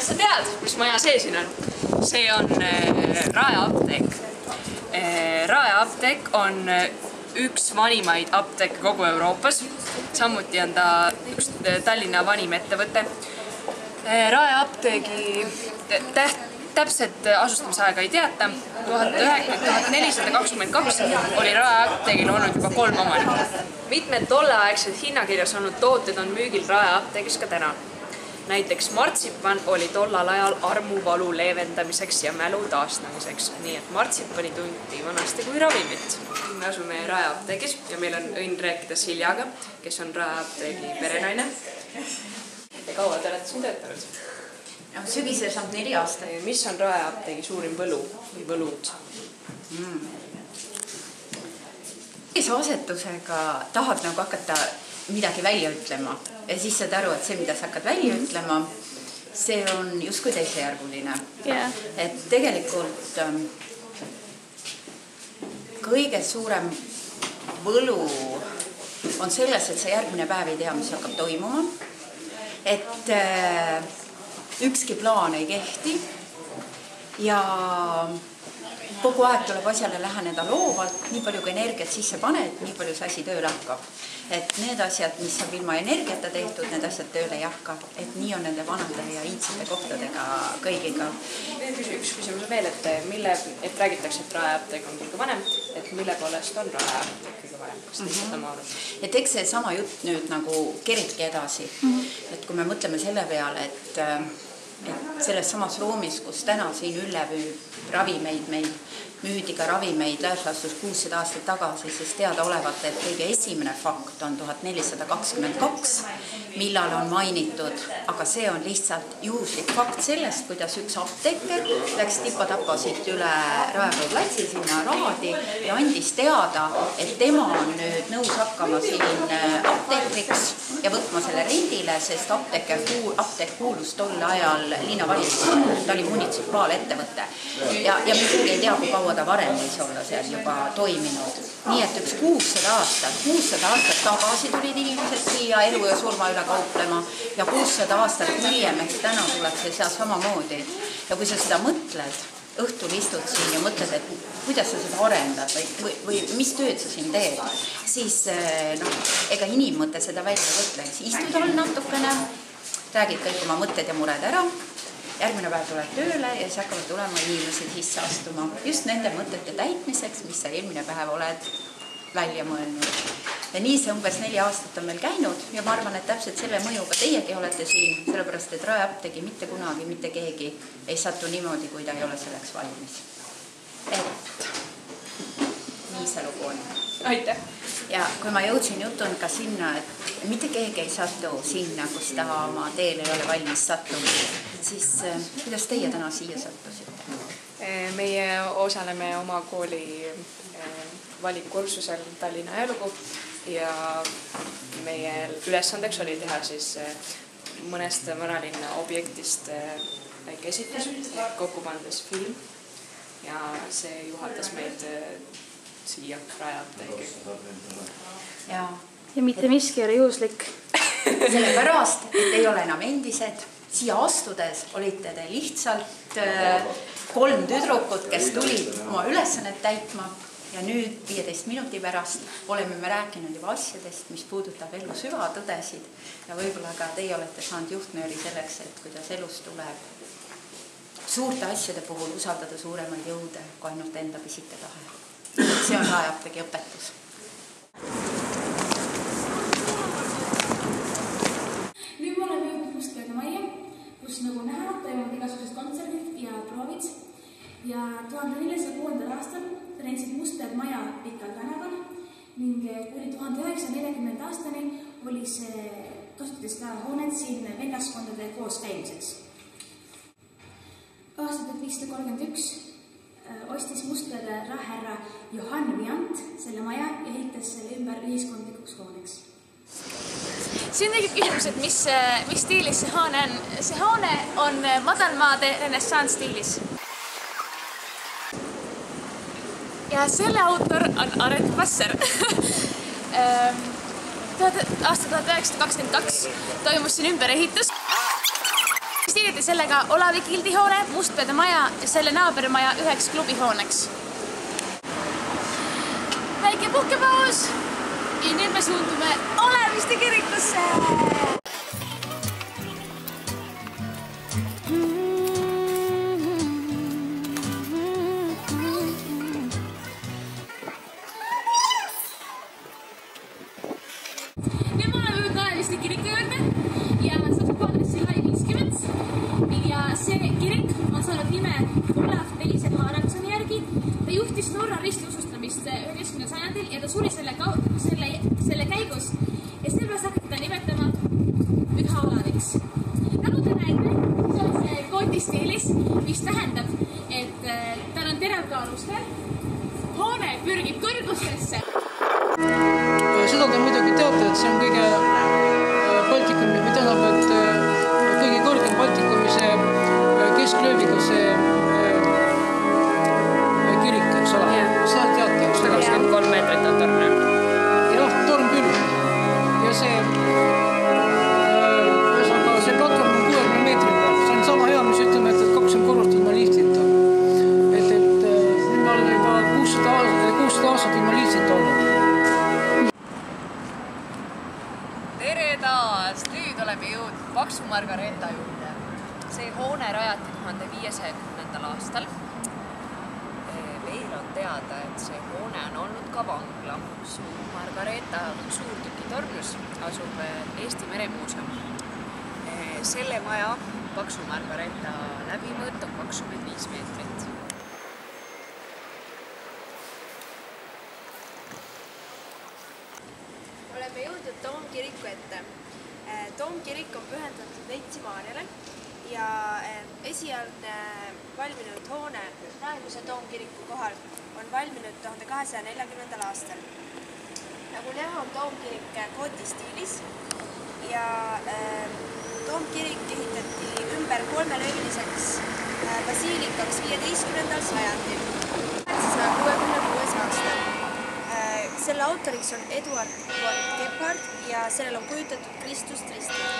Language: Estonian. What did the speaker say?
Kas sa tead, mis maja see siin on? See on Rae apteek. Rae apteek on üks vanimaid apteeke kogu Euroopas. Samuti on ta üks Tallinna vanim ettevõte. Rae apteegi täpset asustamisaega ei teata. 1422 oli Rae apteegil olnud juba 3 omanikku. Mitmed tolleaegsed hinnakirjas olnud tooted on müügil Rae apteegis ka täna. Näiteks martsipan oli tollal ajal armuvalu leevendamiseks ja mälu taastamiseks. Nii et martsipani tunti vanasti kui ravimit. Me asume Rae apteegis ja meil on õnn rääkida Siljaga, kes on Rae apteegi perenaine. Kaua te olete siin töötanud? Sügisel saab 4 aastat. Mis on Rae apteegi suurim võlu või võlud? Asetusega tahad nagu hakata midagi välja ütlema ja siis saad aru, et see, mida sa hakkad välja ütlema, see on justkui teisejärguline. Et tegelikult kõige suurem võlu on selles, et sa järgmine päev ei tea, mis hakkab toimuma. Et ükski plaan ei kehti ja kogu aeg tuleb asjale läheneda loovalt, nii palju kui energiat sisse paned, nii palju see asi tööle hakkab. Et need asjad, mis saab ilma energiata tehtud, need asjad tööle ei hakka. Et nii on nende vanade ja iidsete kohtadega kõigiga. Üks küsimus on veel, et räägitakse, et Rae apteek on kõige vanem, et mille poolest on Rae apteek kõige vanem? Kas lihtsalt oma arust? Et eks see sama jutt nüüd nagu keribki edasi. Et kui me mõtleme selle peale, et selles samas ruumis, kus täna siin Ülle müüb ravimeid, meil müüdi ka ravimeid lääslastus 600 aastat tagasi, siis teada olevat, et kõige esimene fakt on 1422, millal on mainitud, aga see on lihtsalt juhuslik fakt sellest, kuidas üks apteeker läks tipa-tapa siit üle Raekoja platsi sinna raadi ja andis teada, et tema on nüüd nõus hakkama siin apteekriks ja võtma selle rendile, sest apteek kuulus tol ajal linnavalitsusele, ta oli munitsipaalettevõte ja me kuigi ei tea, kui kaua ta varem võis olla seal juba toiminud. Nii et üks 600 aastat tagasi tulid inimesed siia elu ja surma üle kauplema ja 600 aastat hiljem, eks täna tuleb see seal samamoodi. Ja kui sa seda mõtled, õhtul istud siin ja mõtled, et kuidas sa seda arendad või mis tööd sa siin teed, siis ega inimmõte seda välja võtleks. Istud all natukene, räägid kõik oma mõtted ja mured ära, järgmine päev tuleb tööle ja siis hakkavad tulema inimesed sisse astuma just nende mõtete täitmiseks, mis sa eelmine päev oled välja mõelnud. Ja nii see umbes 4 aastat on meil käinud ja ma arvan, et täpselt selle mõjuga teiegi olete siin, sellepärast et Rae apteegi mitte kunagi, mitte keegi ei satu niimoodi, kui ta ei ole selleks valmis. Et nii see lugu on. Aitäh! Ja kui ma jõudsin jutun ka sinna, et mitte keegi ei satu sinna, kus ta oma teel ei ole valmis sattunud, siis kuidas teie täna siia sattusite? Meie osaleme oma kooli valikkursusel Tallinna ajalugu ja meie ülesandeks oli teha siis mõnest vanalinna objektist väike esitlus, kokku pandes film ja see juhatas meid siia Rae apteeki. Ja mitte miski ei ole juhuslik. Sellepärast, et ei ole enam endised. Siia astudes olite te lihtsalt 3 tüdrukut, kes tulid oma ülesannet täitma ja nüüd 15 minuti pärast oleme me rääkinud juba asjadest, mis puudutab elu süvatõdesid ja võib-olla ka teie olete saanud juhtnööri selleks, et kuidas elus tuleb suurte asjade puhul usaldada suuremaid jõude kui ainult enda pisike tahe. See on Rae apteegi õpetus. Nüüd me oleme jõudnud Mustpeade majja, kus nagu näha toimuvad igasugused kontserdid ja proovid. Ja 1406. aastal rentsid Mustpeade maja Pikal tänaval ning kuni 1940. aastani oli see kasutades ka hoonet siin vennaskondade koos käimiseks. Aastal 1531 ostis Mustpeade rahärra Johann Viant selle maja ja ehitas selle ümber ühiskondlikuks hooneks. Siin tekib küsimus, et mis stiilis see hoone on. See hoone on madalmaade renessans stiilis. Ja selle autor on Aret Passer. Aastal 1922 toimus siin ümberehitus. Stiiliti sellega Olavi Kildihoone, Mustpeade maja ja selle naabermaja üheks klubihooneks. Väike puhkepaus ja nüüd me suundume Oleviste kirikusse! Nüüd me oleme jõudnud Oleviste kiriku juurde ja saab aadressi Lai 50 ja see kirik on saanud nime Olav II Haraldsoni järgi. Ta juhtis Norra ristiusustamist 19. sajandil ja ta suri selle käigus ja sellepärast hakati ta nimetama Püha Olaviks. Nagu te näete, see on see gotistiilis, mis tähendab, et tal on terevkaaluste, hoone pürgib kõrgustesse. Seda te muidugi teate, et see on kõige Baltikumi, või tähendab, et kõige kõrgem Baltikumi see kesklööviga see kirik, eks ole. Seda teate, eks ole. 23 meetrit on torn. Jah, torn küll. Ja see platvorm on 60 meetrit. See on sama hea, mis ütleme, et 20 korrust ilma liftita. Et nüüd me oleme juba 600 aastat ilma liftita olnud. Tere taas! Nüüd oleme jõudnud Paksu Margareeta juurde. See hoone rajati 1510. aastal. Veel on teada, et see hoone on olnud ka vangla. Suur Margareeta suurtükitornus asub Eesti Meremuuseum. Selle maja Paksu Margareeta läbimõõt on 25 meetrit. Oleme jõudnud Toomkiriku ette. Toomkirik on pühendatud Neitsi Maarjale ja esialgne valminud hoone praeguse Toomkiriku kohal on valminud 1240. aastal. Nagu näha on Toomkirik gotistiilis ja Toomkirik ehitati ümber kolmelööviliseks basiilikaks 15. sajandil. 1866. aastal. Selle autoriks on Eduard von Gebhard ja sellel on kujutatud Kristust ristil.